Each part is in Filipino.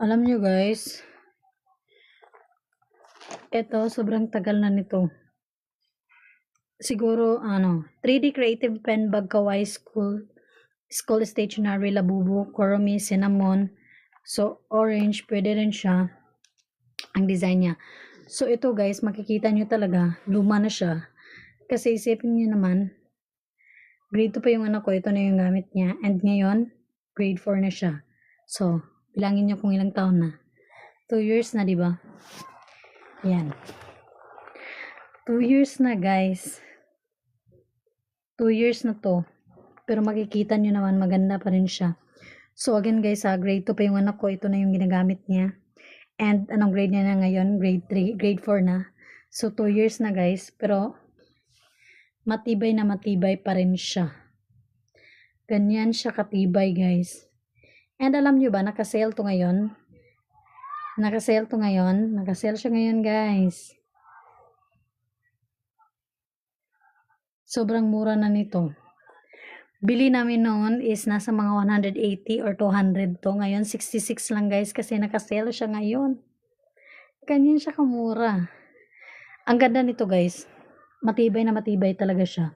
Alam nyo guys, eto sobrang tagal na nito. Siguro 3D Creative Pen Bag Kawaii School Stationery Labubu, Kuromi, Cinnamon. So orange, pwede rin siya ang design niya. So ito guys, makikita nyo talaga, luma na siya. Kasi isipin nyo naman, grade 2 pa yung anak ko, ito na yung gamit niya. And ngayon, grade 4 na siya. So, bilangin nyo kung ilang taon na. 2 years na, di ba? Yan. 2 years na guys. 2 years na to. Pero makikita nyo naman, maganda pa rin siya. So again guys, grade 2 pa yung anak ko, ito na yung ginagamit niya. And anong grade niya na ngayon? Grade 3, grade 4 na. So 2 years na guys, pero matibay na matibay pa rin siya. Ganyan siya katibay guys. And alam nyo ba, naka-sale to ngayon? Naka-sale to ngayon. Naka-sale siya ngayon guys. Sobrang mura na nito. Bili namin noon is nasa mga 180 or 200 to. Ngayon 66 lang guys kasi naka-sale siya ngayon. Ganyan siya kamura. Ang ganda nito guys. Matibay na matibay talaga siya.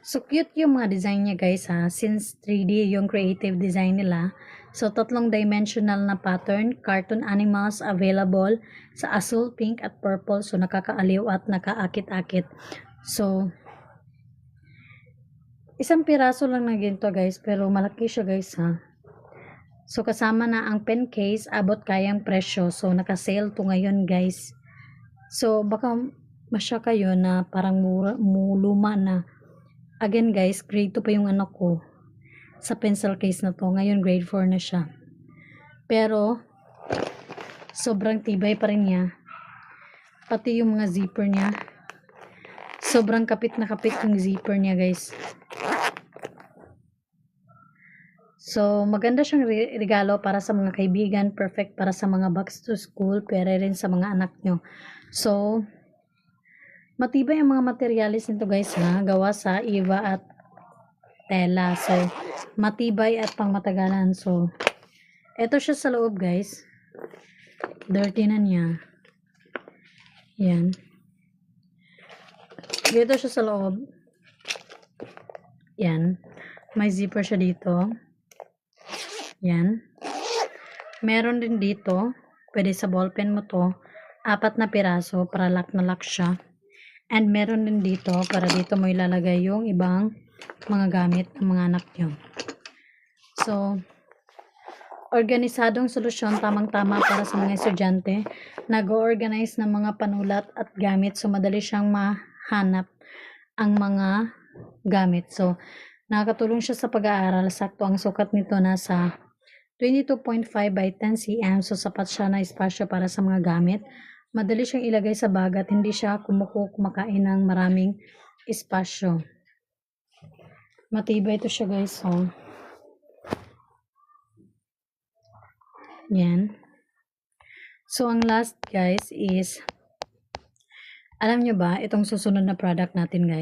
So cute yung mga design niya guys ha. Since 3D yung creative design nila. So 3 dimensional na pattern. Cartoon animals available sa asul, pink at purple. So nakakaaliw at nakaakit-akit. So isang piraso lang na ginto guys. Pero malaki siya guys ha. So kasama na ang pen case. Abot kayang presyo. So naka-sale to ngayon guys. So baka masya kayo na parang luma na. Again guys, grade 2 pa yung anak ko sa pencil case na to. Ngayon grade 4 na siya. Pero sobrang tibay pa rin niya. Pati yung mga zipper niya. Sobrang kapit na kapit yung zipper niya guys. So maganda siyang regalo para sa mga kaibigan. Perfect para sa mga bags to school. Pero rin sa mga anak nyo. So matibay ang mga materialis nito guys ha. Gawa sa iwa at tela. So, matibay at pangmatagalan. So, eto siya sa loob guys. Dirty na niya. Yan. Dito siya sa loob. Yan. May zipper siya dito. Yan. Meron din dito. Pwede sa ballpen mo to. 4 na piraso para lock na lock siya. And meron din dito para dito mo ilalagay yung ibang mga gamit ng mga anak nyo. So, organisadong solusyon tamang-tama para sa mga estudyante. Nag-organize ng mga panulat at gamit. So, madali siyang mahanap ang mga gamit. So, nakakatulong siya sa pag-aaral. Sakto ang sukat nito nasa 22.5 by 10 cm. So, sapat siya na espasyo para sa mga gamit. Madali siyang ilagay sa bag at hindi siya kumakain ng maraming espasyo. Matibay ito siya guys. So, yan. So, ang last guys is, alam nyo ba, itong susunod na product natin guys.